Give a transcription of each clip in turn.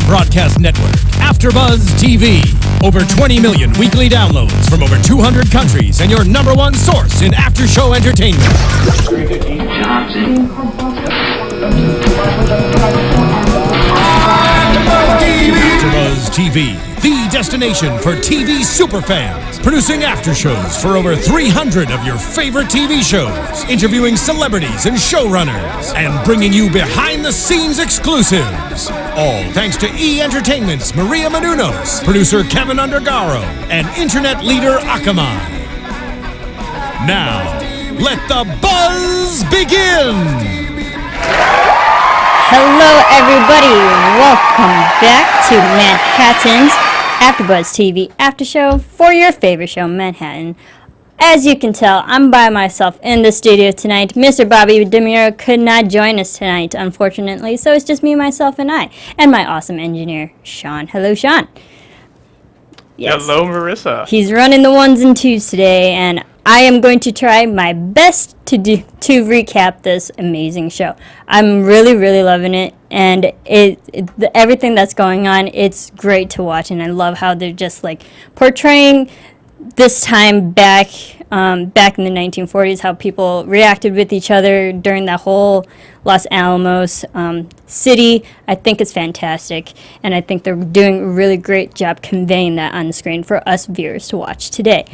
broadcast network, AFTERBUZZ TV. Over 20 million weekly downloads from over 200 countries and your number one source in after-show entertainment. AFTERBUZZ TV, the destination for TV superfans. Producing aftershows for over 300 of your favorite TV shows. Interviewing celebrities and showrunners. And bringing you behind-the-scenes exclusives. All thanks to E! Entertainment's Maria Menounos, producer Kevin Undergaro, and internet leader Akamai. Now, let the buzz begin! Hello everybody, welcome back to Manhattan's AFTERBUZZ TV After Show for your favorite show, Manhattan. As you can tell, I'm by myself in the studio tonight. Mr. Bobby DeMuro could not join us tonight, unfortunately, so it's just me, myself, and I, and my awesome engineer, Sean. Hello, Sean. Yes. Hello, Marissa. He's running the ones and twos today, and I am going to try my best to recap this amazing show. I'm really loving it, and everything that's going on, it's great to watch, and I love how they're just like portraying this time back in the 1940s, how people reacted with each other during that whole Los Alamos city. I think it's fantastic, and I think they're doing a really great job conveying that on the screen for us viewers to watch today.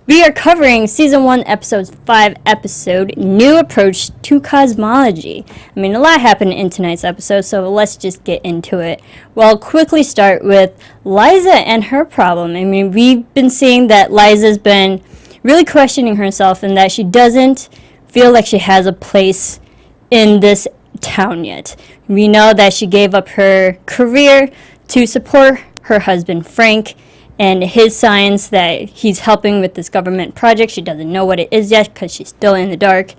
We are covering Season 1, Episode 5 episode, New Approach to Cosmology. I mean, a lot happened in tonight's episode, so let's just get into it. Well, I'll quickly start with Liza and her problem. I mean, we've been seeing that Liza's been really questioning herself and that she doesn't feel like she has a place in this town yet. We know that she gave up her career to support her husband, Frank, and his science that he's helping with this government project. She doesn't know what it is yet because she's still in the dark.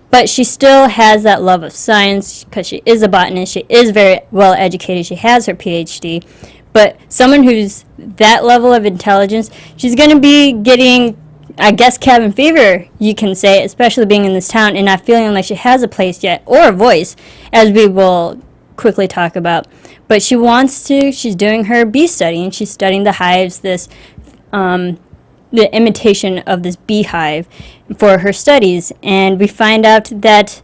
But she still has that love of science because she is a botanist. She is very well educated. She has her PhD. But someone who's that level of intelligence, she's going to be getting, I guess, cabin fever, you can say, especially being in this town and not feeling like she has a place yet or a voice, as we will quickly talk about. But she wants to, she's doing her bee study, and she's studying the hives, the imitation of this beehive for her studies. And we find out that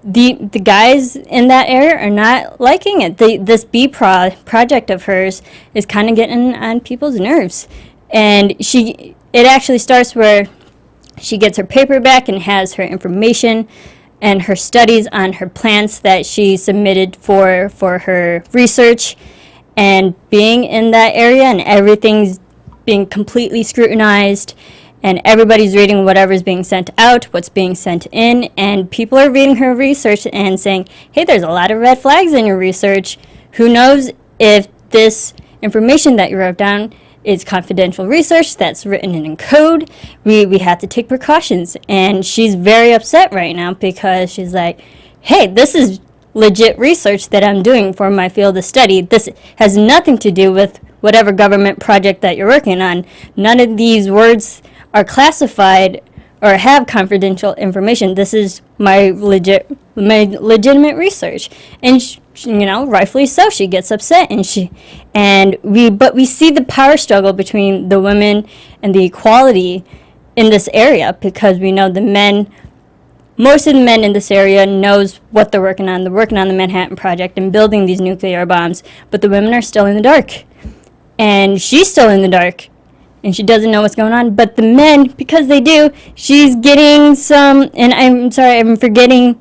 the guys in that area are not liking it. This bee project of hers is kind of getting on people's nerves. And it actually starts where she gets her paper back and has her information and her studies on her plants that she submitted for her research, and being in that area and everything's being completely scrutinized and everybody's reading whatever's being sent out, what's being sent in, and people are reading her research and saying, hey, there's a lot of red flags in your research. Who knows if this information that you wrote down is confidential research that's written in code. We have to take precautions. And she's very upset right now because she's like, hey, this is legit research that I'm doing for my field of study. This has nothing to do with whatever government project that you're working on. None of these words are classified or have confidential information. This is my legitimate research. And rightfully so, she gets upset, and we see the power struggle between the women and the equality in this area, because we know most of the men in this area knows what they're working on. They're working on the Manhattan Project and building these nuclear bombs, but the women are still in the dark, and she's still in the dark, and she doesn't know what's going on. But the men, because they do, she's getting some, and I'm sorry, I'm forgetting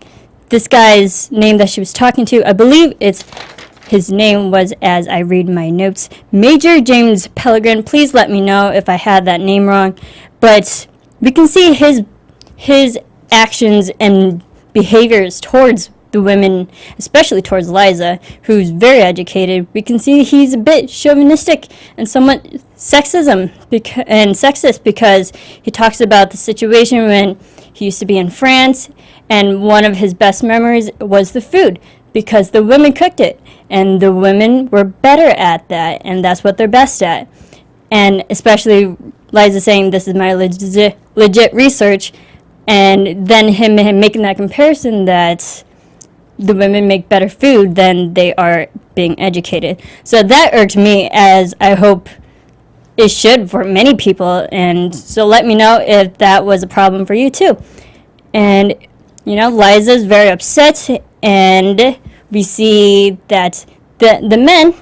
this guy's name that she was talking to. I believe his name was, as I read my notes, Major James Pellegrin. Please let me know if I had that name wrong. But we can see his actions and behaviors towards the women, especially towards Liza, who's very educated. We can see he's a bit chauvinistic and somewhat sexist, because he talks about the situation when he used to be in France, and one of his best memories was the food, because the women cooked it, and the women were better at that, and that's what they're best at. And especially Liza saying, this is my legit research, and then him making that comparison that the women make better food than they are being educated. So that irked me, as I hope it should for many people. And so let me know if that was a problem for you too. And, Liza's very upset, and we see that the men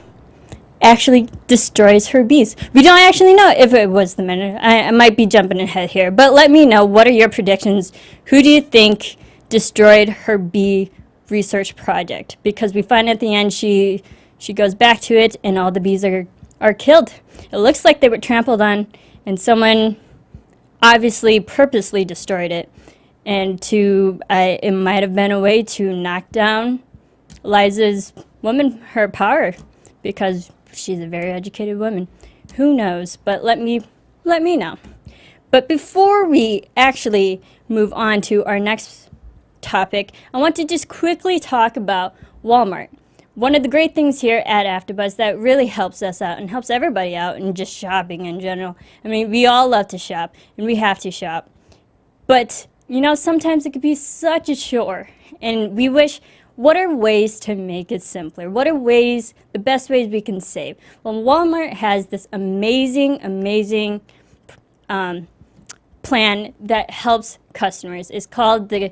actually destroys her bees. We don't actually know if it was the men. I might be jumping ahead here, but let me know, what are your predictions? Who do you think destroyed her bee research project? Because we find at the end she goes back to it and all the bees are killed. It looks like they were trampled on, and someone obviously purposely destroyed it. And it might have been a way to knock down Liza's her power, because she's a very educated woman. Who knows? But let me know. But before we actually move on to our next topic, I want to just quickly talk about Walmart. One of the great things here at AFTERBUZZ that really helps us out and helps everybody out in just shopping in general. I mean, we all love to shop, and we have to shop. But, sometimes it could be such a chore, and we wish, what are ways to make it simpler? What are the best ways we can save? Well, Walmart has this amazing plan that helps customers. It's called the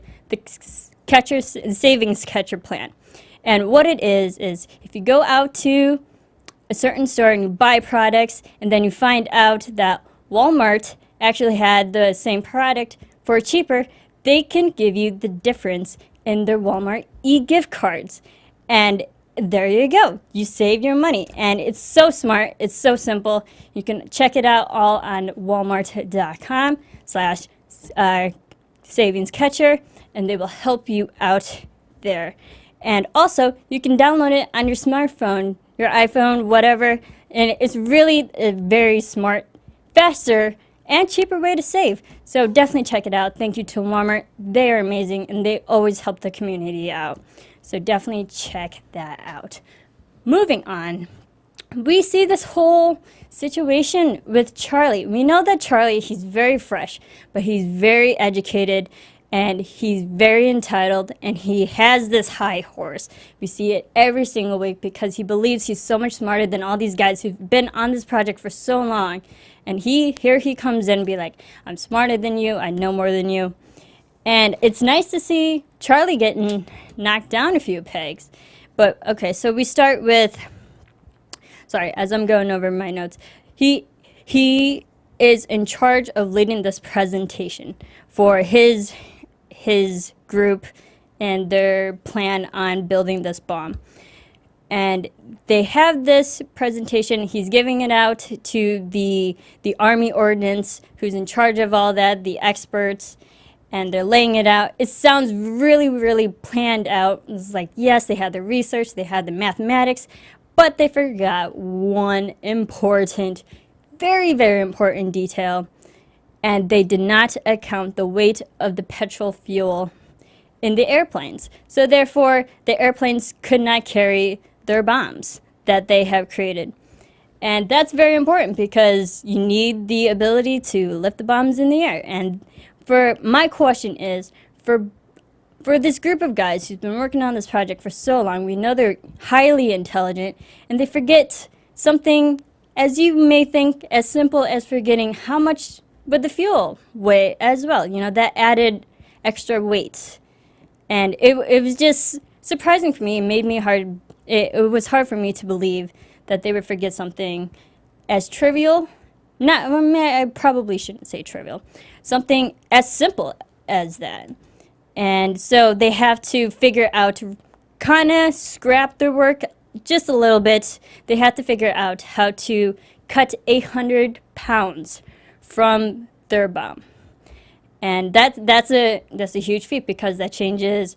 Savings Catcher Plan. And what it is if you go out to a certain store and you buy products, and then you find out that Walmart actually had the same product for cheaper, they can give you the difference in their Walmart e-gift cards. And there you go. You save your money. And it's so smart. It's so simple. You can check it out all on walmart.com/savingscatcher, and they will help you out there. And also, you can download it on your smartphone, your iPhone, whatever. And it's really a very smart, faster, and cheaper way to save. So definitely check it out. Thank you to Walmart. They are amazing, and they always help the community out. So definitely check that out. Moving on, we see this whole situation with Charlie. We know that Charlie, he's very fresh, but he's very educated, and he's very entitled, and he has this high horse. We see it every single week because he believes he's so much smarter than all these guys who've been on this project for so long. And here he comes in and be like, I'm smarter than you, I know more than you. And it's nice to see Charlie getting knocked down a few pegs. But okay, so we start with, sorry, as I'm going over my notes, he is in charge of leading this presentation for his group and their plan on building this bomb. And they have this presentation. He's giving it out to the Army Ordnance, who's in charge of all that, the experts, and they're laying it out. It sounds really, really planned out. It's like, yes, they had the research, they had the mathematics, but they forgot one important, very, very important detail, and they did not account the weight of the petrol fuel in the airplanes. So therefore, the airplanes could not carry their bombs that they have created. And that's very important because you need the ability to lift the bombs in the air. And for my question is, for this group of guys who've been working on this project for so long, we know they're highly intelligent, and they forget something, as you may think, as simple as forgetting how much would the fuel weigh as well. That added extra weight. And it was just surprising for me. It made me hard. It was hard for me to believe that they would forget something as trivial. I probably shouldn't say trivial. Something as simple as that. And so they have to figure out, kind of scrap their work just a little bit. They have to figure out how to cut 800 pounds from their bomb. And that's a huge feat, because that changes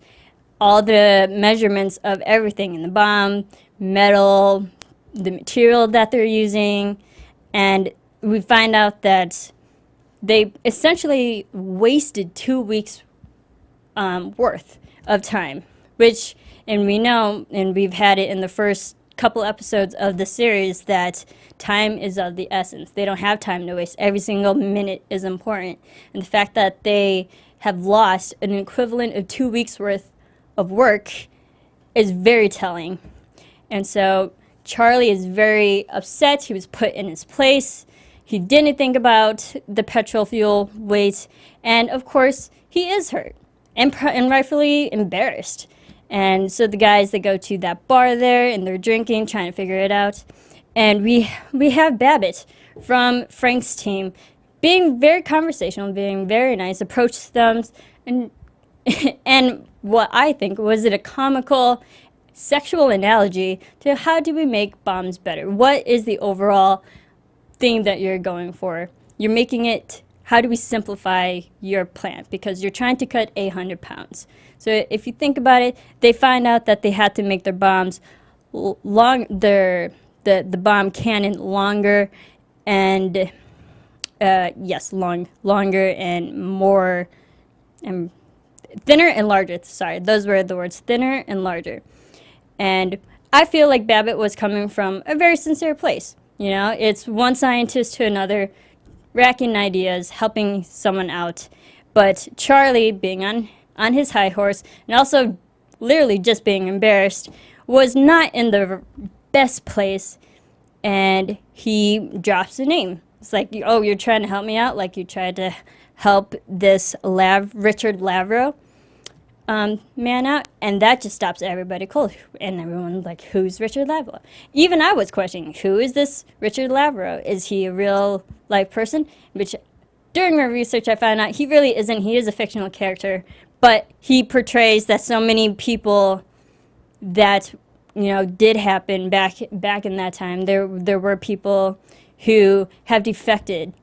all the measurements of everything in the bomb, metal, the material that they're using, and we find out that they essentially wasted 2 weeks worth of time, which, and we know, and we've had it in the first couple episodes of the series, that time is of the essence. They don't have time to waste. Every single minute is important. And the fact that they have lost an equivalent of 2 weeks worth of work is very telling. And so Charlie is very upset. He was put in his place. He didn't think about the petrol fuel weight. And of course, he is hurt and rightfully embarrassed. And so the guys, they go to that bar there and they're drinking, trying to figure it out. And we have Babbitt from Frank's team being very conversational, being very nice, approached them, and and what I think was it a comical sexual analogy to how do we make bombs better? What is the overall thing that you're going for? You're making it, how do we simplify your plant? Because you're trying to cut 800 pounds. So if you think about it, they find out that they had to make their bombs the bomb cannon longer and longer and more and thinner and larger. Sorry, those were the words, thinner and larger. And I feel like Babbitt was coming from a very sincere place. You know, it's one scientist to another, racking ideas, helping someone out. But Charlie, being on his high horse, and also literally just being embarrassed, was not in the best place, and he drops a name. It's like, oh, you're trying to help me out, like you tried to help this Richard Lavro man out, and that just stops everybody cold. And everyone's like, who's Richard Lavro? Even I was questioning, who is this Richard Lavro? Is he a real life person? Which during my research I found out he really isn't. He is a fictional character, but he portrays that so many people that, you know, did happen back in that time. There were people who have defected,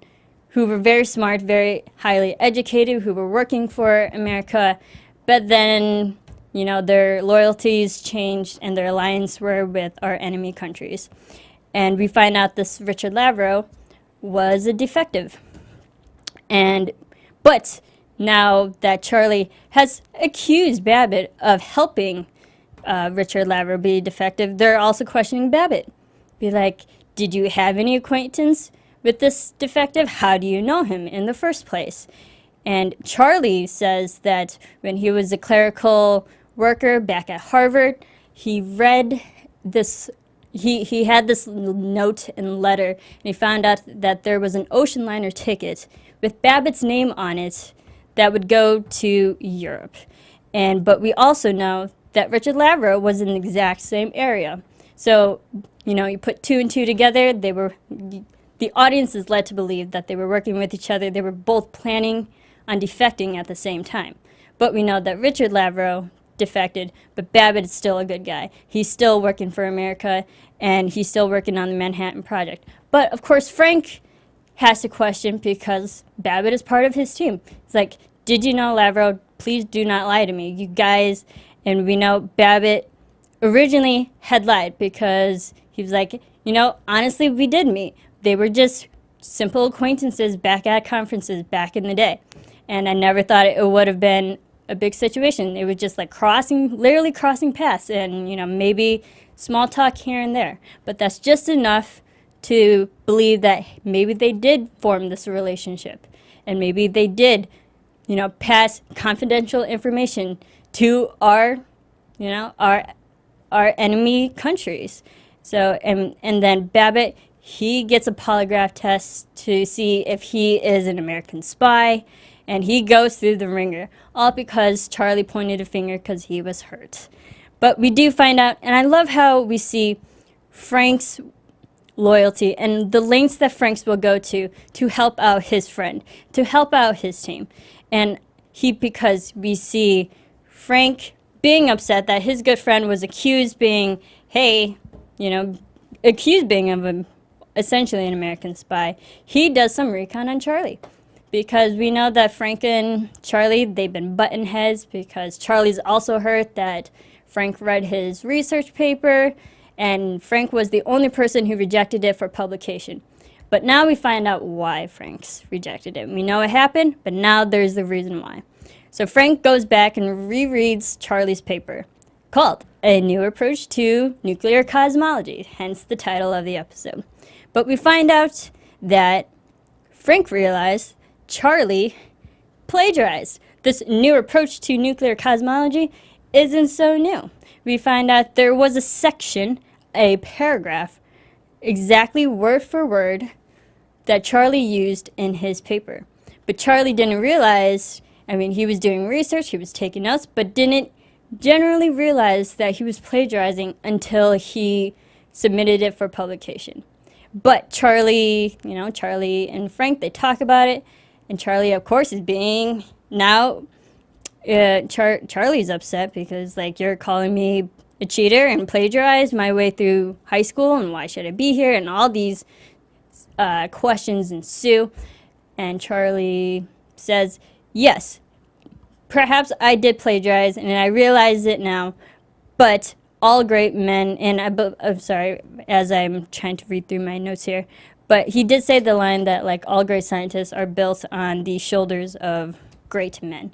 who were very smart, very highly educated, who were working for America, but then, you know, their loyalties changed and their alliance were with our enemy countries. And we find out this Richard Lavro was a defective. But now that Charlie has accused Babbitt of helping Richard Lavro be defective, they're also questioning Babbitt. Be like, did you have any acquaintance with this defective? How do you know him in the first place? And Charlie says that when he was a clerical worker back at Harvard, he read this, he had this note and letter, and he found out that there was an ocean liner ticket with Babbitt's name on it that would go to Europe. But we also know that Richard Lavro was in the exact same area. So, you know, you put two and two together, the audience is led to believe that they were working with each other. They were both planning on defecting at the same time. But we know that Richard Lavro defected, but Babbitt is still a good guy. He's still working for America, and he's still working on the Manhattan Project. But, of course, Frank has to question because Babbitt is part of his team. It's like, did you know Lavro? Please do not lie to me. You guys, and we know Babbitt originally had lied because he was like, you know, honestly, we did meet. They were just simple acquaintances back at conferences back in the day. And I never thought it would have been a big situation. It was just like literally crossing paths and, you know, maybe small talk here and there. But that's just enough to believe that maybe they did form this relationship. And maybe they did, you know, pass confidential information to our, you know, our enemy countries. So, and then Babbitt, he gets a polygraph test to see if he is an American spy. And he goes through the ringer, all because Charlie pointed a finger because he was hurt. But we do find out, and I love how we see Frank's loyalty and the lengths that Frank's will go to help out his friend, to help out his team. And because we see Frank being upset that his good friend was accused being, of essentially an American spy, he does some recon on Charlie. Because we know that Frank and Charlie, they've been button heads because Charlie's also hurt that Frank read his research paper and Frank was the only person who rejected it for publication. But now we find out why Frank's rejected it. We know it happened, but now there's the reason why. So Frank goes back and rereads Charlie's paper called A New Approach to Nuclear Cosmology, hence the title of the episode. But we find out that Frank realized Charlie plagiarized. This new approach to nuclear cosmology isn't so new. We find out there was a section, a paragraph, exactly word for word, that Charlie used in his paper. But Charlie didn't realize, he was doing research, he was taking notes, but didn't generally realize that he was plagiarizing until he submitted it for publication. But Charlie and Frank, they talk about it, and Charlie, of course, is being now. Charlie's upset because, you're calling me a cheater and plagiarized my way through high school, and why should I be here? And all these questions ensue. And Charlie says, yes, perhaps I did plagiarize, and I realize it now, but all great men, and I'm sorry, as I'm trying to read through my notes here, but he did say the line that, all great scientists are built on the shoulders of great men.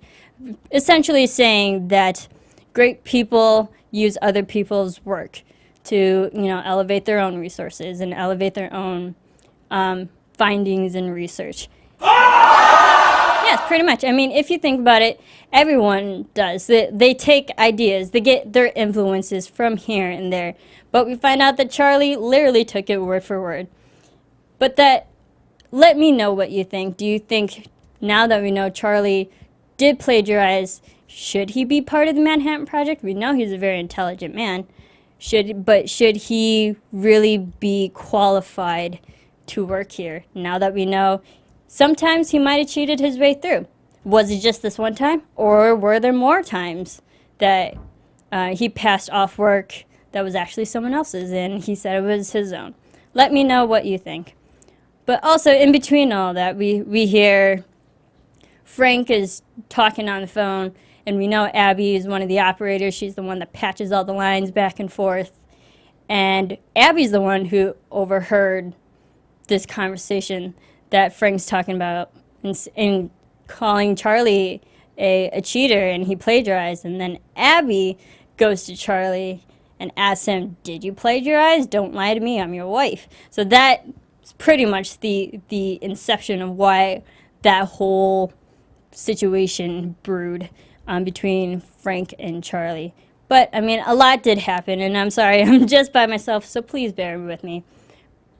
Essentially saying that great people use other people's work to, elevate their own resources and elevate their own findings and research. Yes, pretty much. If you think about it, everyone does. They take ideas, they get their influences from here and there. But we find out that Charlie literally took it word for word. But let me know what you think. Do you think, now that we know Charlie did plagiarize, should he be part of the Manhattan Project? We know he's a very intelligent man. But should he really be qualified to work here? Now that we know, sometimes he might have cheated his way through. Was it just this one time? Or were there more times that he passed off work that was actually someone else's and he said it was his own? Let me know what you think. But also, in between all that, we hear Frank is talking on the phone, and we know Abby is one of the operators. She's the one that patches all the lines back and forth. And Abby's the one who overheard this conversation that Frank's talking about and calling Charlie a cheater, and he plagiarized. And then Abby goes to Charlie and asks him, did you plagiarize? Don't lie to me, I'm your wife. So that's pretty much the inception of why that whole situation brewed between Frank and Charlie. But, a lot did happen, and I'm sorry, I'm just by myself, so please bear with me.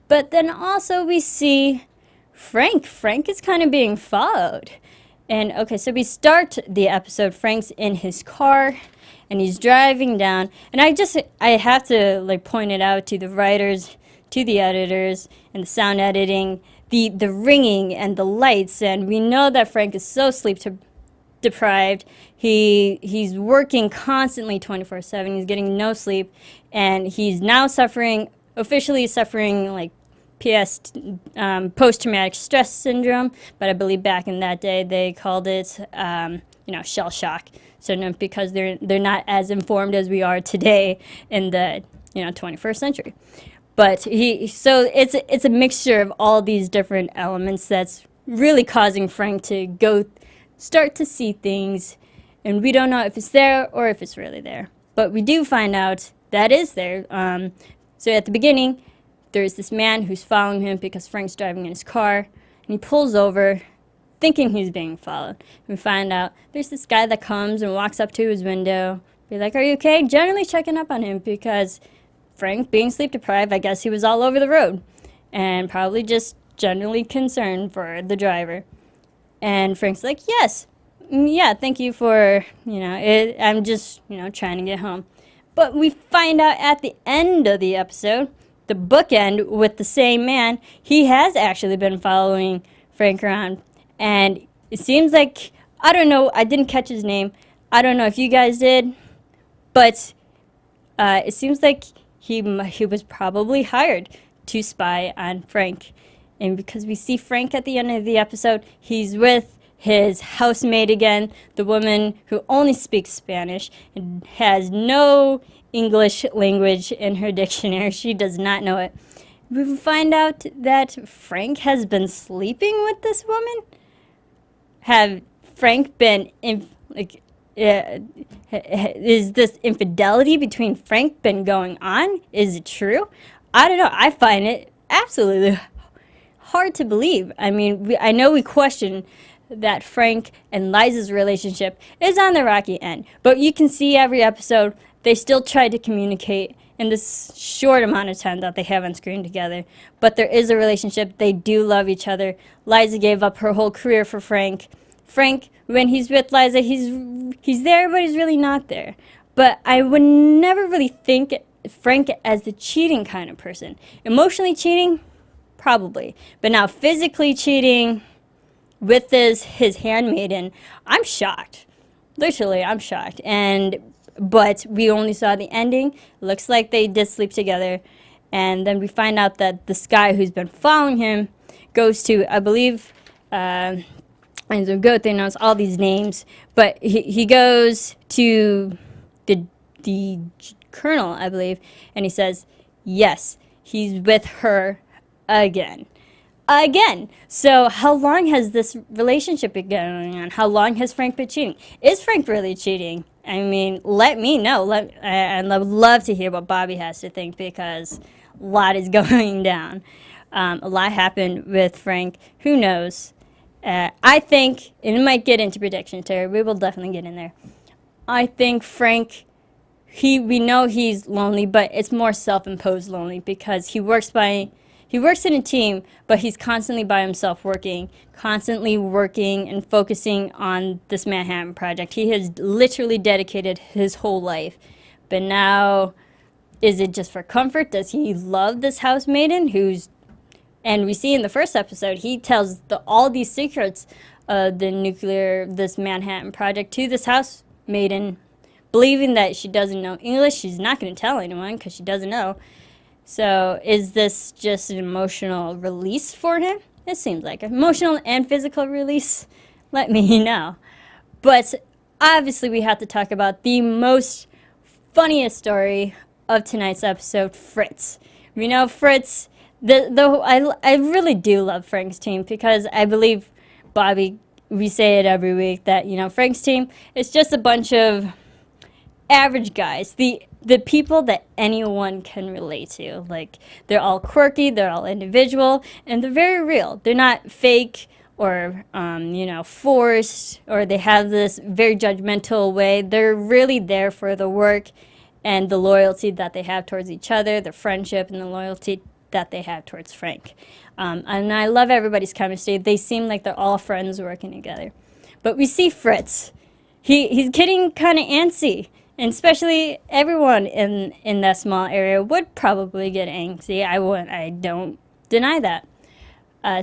But then also we see Frank. Frank is kind of being followed. And, okay, so we start the episode, Frank's in his car, and he's driving down. And I have to, point it out to the writers, to the editors, and the sound editing, the ringing and the lights. And we know that Frank is so deprived. He's working constantly 24/7. He's getting no sleep, and he's now officially suffering post-traumatic stress syndrome. But I believe back in that day they called it shell shock. So because they're not as informed as we are today in the 21st century. But so it's a mixture of all these different elements that's really causing Frank to start to see things, and we don't know if it's there or if it's really there. But we do find out that is there. So at the beginning, there's this man who's following him because Frank's driving in his car, and he pulls over thinking he's being followed. And we find out there's this guy that comes and walks up to his window, be like, are you okay? Generally checking up on him because Frank, being sleep deprived, I guess he was all over the road and probably just generally concerned for the driver. And Frank's like, yes, yeah, thank you for, I'm just, trying to get home. But we find out at the end of the episode, the bookend with the same man, he has actually been following Frank around. And it seems like, I don't know, I didn't catch his name. I don't know if you guys did, but it seems like he was probably hired to spy on Frank. And because we see Frank at the end of the episode, he's with his housemaid again, the woman who only speaks Spanish and has no English language in her dictionary. She does not know it. We find out that Frank has been sleeping with this woman. Have Frank been, is this infidelity between Frank been going on? Is it true? I don't know. I find it absolutely hard to believe. I mean, I know we question that Frank and Liza's relationship is on the rocky end. But you can see every episode, they still try to communicate in this short amount of time that they have on screen together. But there is a relationship. They do love each other. Liza gave up her whole career for Frank. Frank, when he's with Liza, he's there, but he's really not there. But I would never really think Frank as the cheating kind of person. Emotionally cheating? Probably. But now physically cheating with his handmaiden, I'm shocked. Literally, I'm shocked. But we only saw the ending. It looks like they did sleep together. And then we find out that this guy who's been following him goes to, I believe, and so go through knows all these names, but he goes to the colonel, I believe, and he says, yes, he's with her again. So how long has this relationship been going on? How long has Frank been cheating? Is Frank really cheating? I mean, let me know. I would love to hear what Bobby has to think, because a lot is going down. A lot happened with Frank. Who knows? I think, and it might get into predictions, Terry. We will definitely get in there. I think Frank, we know he's lonely, but it's more self-imposed lonely, because he works in a team, but he's constantly by himself constantly working and focusing on this Manhattan Project. He has literally dedicated his whole life. But now, is it just for comfort? Does he love this housemaiden and we see in the first episode, he tells all these secrets of this Manhattan Project to this housemaiden, believing that she doesn't know English. She's not going to tell anyone because she doesn't know. So is this just an emotional release for him? It seems like emotional and physical release. Let me know. But obviously we have to talk about the most funniest story of tonight's episode, Fritz. We know Fritz, I really do love Frank's team, because I believe, Bobby, we say it every week, that, Frank's team is just a bunch of average guys. The people that anyone can relate to. Like, they're all quirky, they're all individual, and they're very real. They're not fake or, forced, or they have this very judgmental way. They're really there for the work and the loyalty that they have towards each other, the friendship and the loyalty that they have towards Frank. And I love everybody's chemistry. They seem like they're all friends working together. But we see Fritz. He's getting kind of antsy. And especially everyone in that small area would probably get antsy. I don't deny that.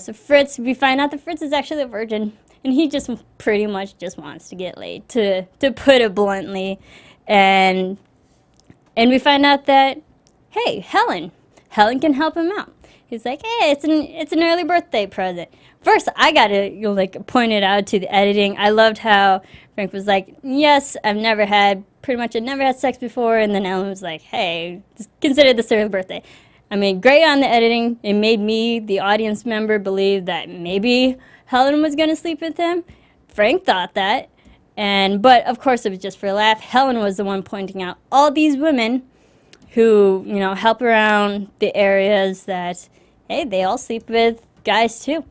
So Fritz, we find out that Fritz is actually a virgin, and he just pretty much just wants to get laid, to put it bluntly. And we find out that, hey, Helen can help him out. He's like, hey, it's an early birthday present. First, I gotta point it out to the editing. I loved how Frank was like, yes, I've never had sex before, and then Ellen was like, hey, just consider this early birthday. I mean, great on the editing. It made me, the audience member, believe that maybe Helen was gonna sleep with him. Frank thought that, but of course it was just for a laugh. Helen was the one pointing out all these women who, help around the areas that, hey, they all sleep with guys too.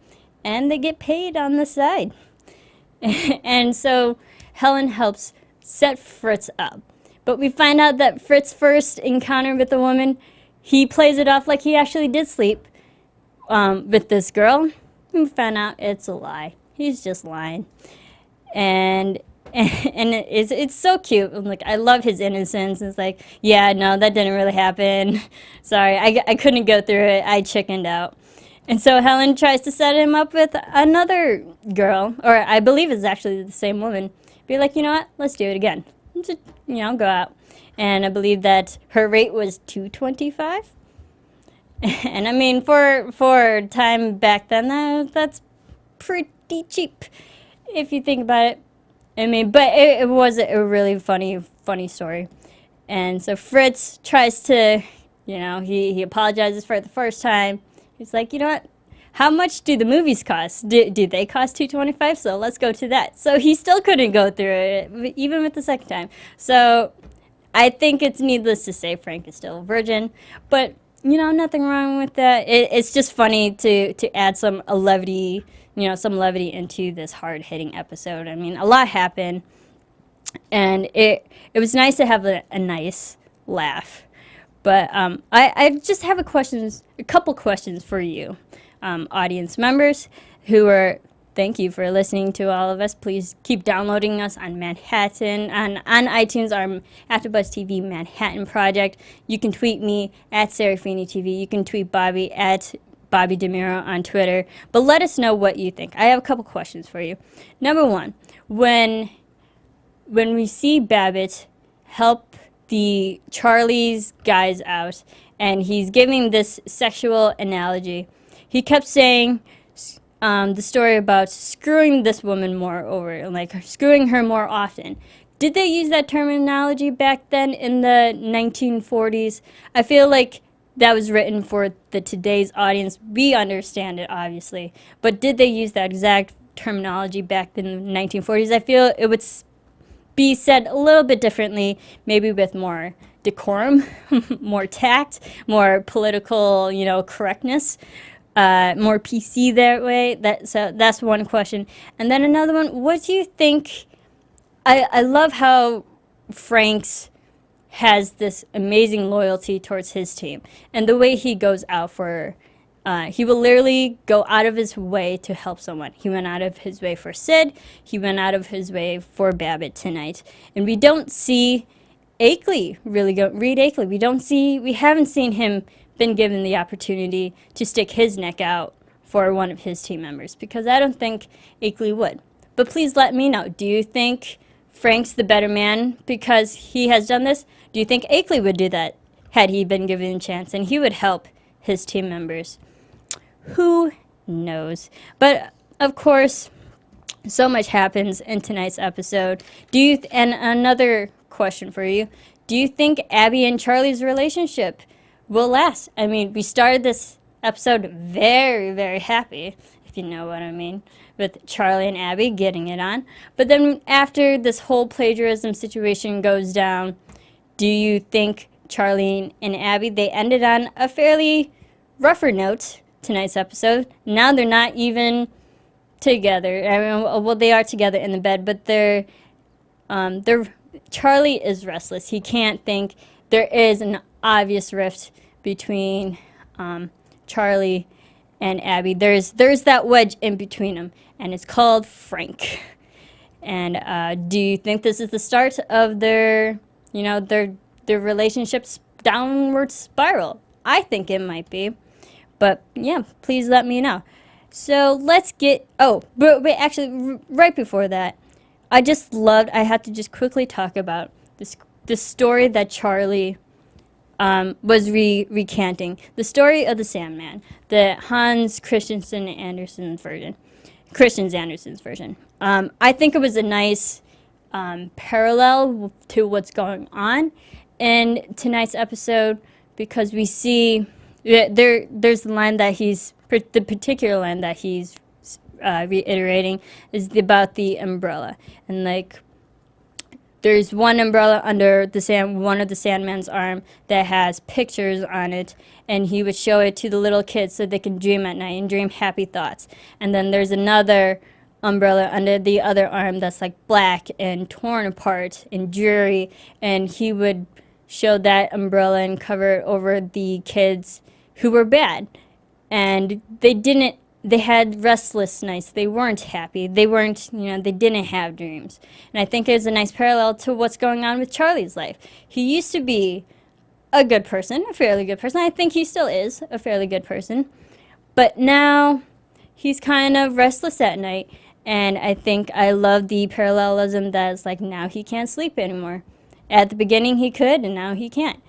And they get paid on the side. And so Helen helps set Fritz up. But we find out that Fritz's first encounter with the woman, he plays it off like he actually did sleep with this girl. We found out it's a lie. He's just lying. And it's so cute. Like, I love his innocence. It's like, yeah, no, that didn't really happen. Sorry, I couldn't go through it. I chickened out. And so Helen tries to set him up with another girl, or I believe it's actually the same woman. Be like, you know what? Let's do it again. Just, go out. And I believe that her rate was $2.25. And I mean, for time back then, that's pretty cheap, if you think about it. I mean, but it was a really funny story. And so Fritz tries to, he apologizes for it the first time. He's like, you know what? How much do the movies cost? Do they cost $2.25? So let's go to that. So he still couldn't go through it, even with the second time. So I think it's needless to say Frank is still a virgin. But, nothing wrong with that. It's just funny to add some levity some levity into this hard-hitting episode. I mean, a lot happened, and it was nice to have a nice laugh. But I just have a couple questions for you, audience members who are. Thank you for listening to all of us. Please keep downloading us on Manhattan, on iTunes, our AFTERBUZZ TV Manhattan project. You can tweet me at Serafini TV. You can tweet Bobby at Bobby DeMiro on Twitter. But let us know what you think. I have a couple questions for you. Number one, when we see Babbitt help the Charlie's guys out, and he's giving this sexual analogy, he kept saying the story about screwing this woman more over, like screwing her more often. Did they use that terminology back then in the 1940s? I feel like that was written for today's audience. We understand it, obviously. But did they use that exact terminology back in the 1940s? I feel it would be said a little bit differently, maybe with more decorum, more tact, more political, correctness. More PC that way. So that's one question. And then another one, what do you think? I love how Franks has this amazing loyalty towards his team. And the way he goes out for, he will literally go out of his way to help someone. He went out of his way for Sid. He went out of his way for Babbitt tonight. And we don't see Akeley really go, Reed Akeley. We haven't seen him been given the opportunity to stick his neck out for one of his team members, because I don't think Akeley would. But please let me know. Do you think Frank's the better man because he has done this? Do you think Akeley would do that had he been given a chance and he would help his team members? Who knows? But of course, so much happens in tonight's episode. And another question for you. Do you think Abby and Charlie's relationship will last? I mean, we started this episode very, very happy, if you know what I mean, with Charlie and Abby getting it on. But then after this whole plagiarism situation goes down, do you think Charlie and Abby, they ended on a fairly rougher note tonight's episode? Now they're not even together. I mean, well, they are together in the bed, but Charlie is restless. He can't think. There is an obvious rift between Charlie and Abby. There's that wedge in between them, and it's called Frank. And do you think this is the start of their relationship's downward spiral? I think it might be, but yeah, please let me know. So let's get. Oh, but actually, right before that, I had to just quickly talk about this story that Charlie was recanting, the story of the Sandman, the Hans Christian Andersen's version. I think it was a nice parallel to what's going on in tonight's episode, because we see there's the line that the particular line that he's reiterating is about the umbrella, and like, there's one umbrella under one of the Sandman's arm that has pictures on it, and he would show it to the little kids so they can dream at night and dream happy thoughts. And then there's another umbrella under the other arm that's like black and torn apart and dreary, and he would show that umbrella and cover it over the kids who were bad. And they had restless nights. They weren't happy. They didn't have dreams. And I think it's a nice parallel to what's going on with Charlie's life. He used to be a good person, a fairly good person. I think he still is a fairly good person. But now he's kind of restless at night. And I think I love the parallelism that it's like now he can't sleep anymore. At the beginning he could, and now he can't.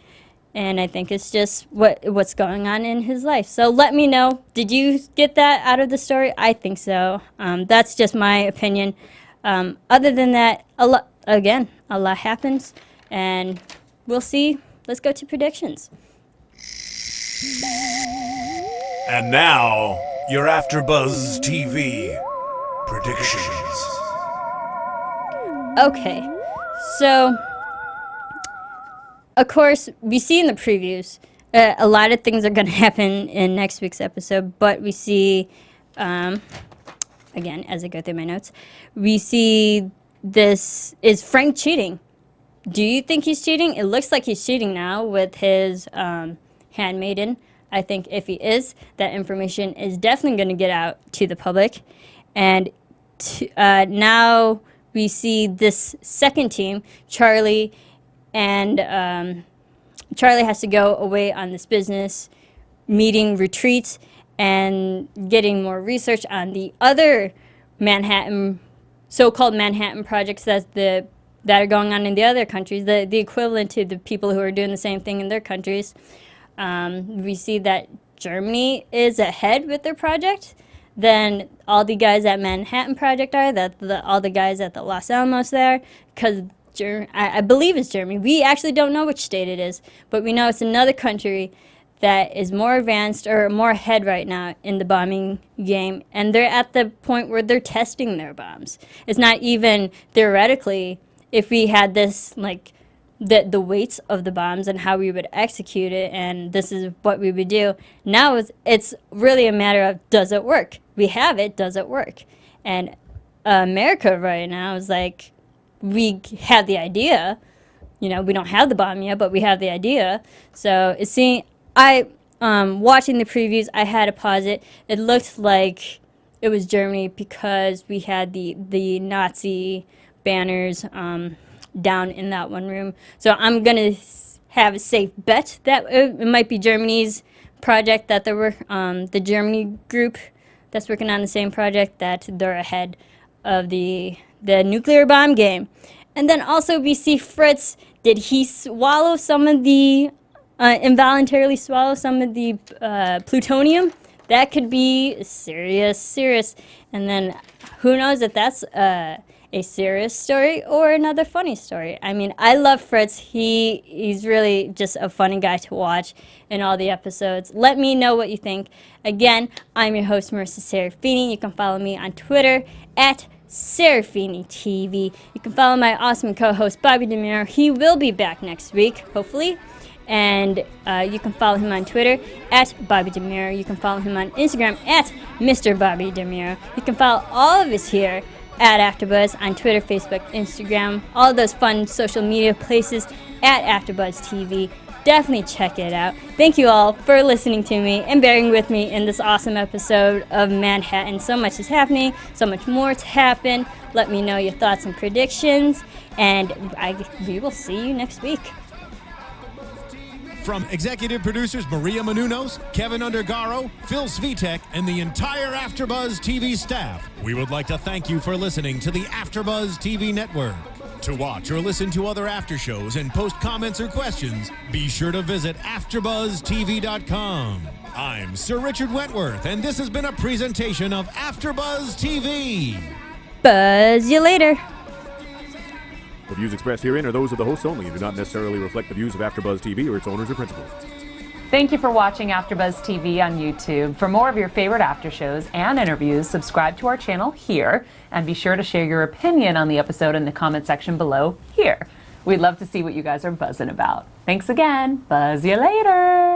And I think it's just what's going on in his life. So let me know. Did you get that out of the story? I think so. That's just my opinion. Other than that, a lot happens. And we'll see. Let's go to predictions. And now, your AFTERBUZZ TV predictions. Okay. So, of course, we see in the previews a lot of things are going to happen in next week's episode, but we see again, as I go through my notes, we see this, is Frank cheating? Do you think he's cheating? It looks like he's cheating now with his handmaiden. I think if he is, that information is definitely going to get out to the public. And now we see this second team, Charlie, and Charlie has to go away on this business meeting retreat and getting more research on the other Manhattan, so-called Manhattan projects that are going on in the other countries, the equivalent to the people who are doing the same thing in their countries. We see that Germany is ahead with their project than all the guys at Manhattan Project are, all the guys at the Los Alamos there, because I believe it's Germany. We actually don't know which state it is, but we know it's another country that is more advanced or more ahead right now in the bombing game, and they're at the point where they're testing their bombs. It's not even theoretically, if we had this, like, the weights of the bombs and how we would execute it, and this is what we would do. Now it's really a matter of, does it work? We have it, does it work? And America right now is like, we have the idea, we don't have the bomb yet, but we have the idea. So watching the previews, I had to pause it. It looked like it was Germany because we had the Nazi banners down in that one room. So I'm going to have a safe bet that it might be Germany's project, that the Germany group that's working on the same project, that they're ahead of the nuclear bomb game. And then also we see Fritz. Did he swallow some of the, involuntarily swallow some of the plutonium? That could be serious. And then who knows if that's a serious story or another funny story. I mean, I love Fritz. He's really just a funny guy to watch in all the episodes. Let me know what you think. Again, I'm your host, Marisa Serafini. You can follow me on Twitter at Serafini TV. You can follow my awesome co-host, Bobby DeMuro. He will be back next week, hopefully. And you can follow him on Twitter at Bobby DeMuro. You can follow him on Instagram at Mr. Bobby DeMuro. You can follow all of us here at AFTERBUZZ on Twitter, Facebook, Instagram, all of those fun social media places at AFTERBUZZ TV. Definitely check it out. Thank you all for listening to me and bearing with me in this awesome episode of Manhattan. So much is happening, so much more to happen. Let me know your thoughts and predictions, and we will see you next week. From executive producers Maria Menounos, Kevin Undergaro, Phil Svitek, and the entire AfterBuzz TV staff, we would like to thank you for listening to the AfterBuzz TV network. To watch or listen to other after shows and post comments or questions, be sure to visit AfterBuzzTV.com. I'm Sir Richard Wentworth, and this has been a presentation of AfterBuzz TV. Buzz you later. The views expressed herein are those of the hosts only and do not necessarily reflect the views of AfterBuzz TV or its owners or principals. Thank you for watching AfterBuzz TV on YouTube. For more of your favorite after shows and interviews, subscribe to our channel here, and be sure to share your opinion on the episode in the comment section below here. We'd love to see what you guys are buzzing about. Thanks again. Buzz you later.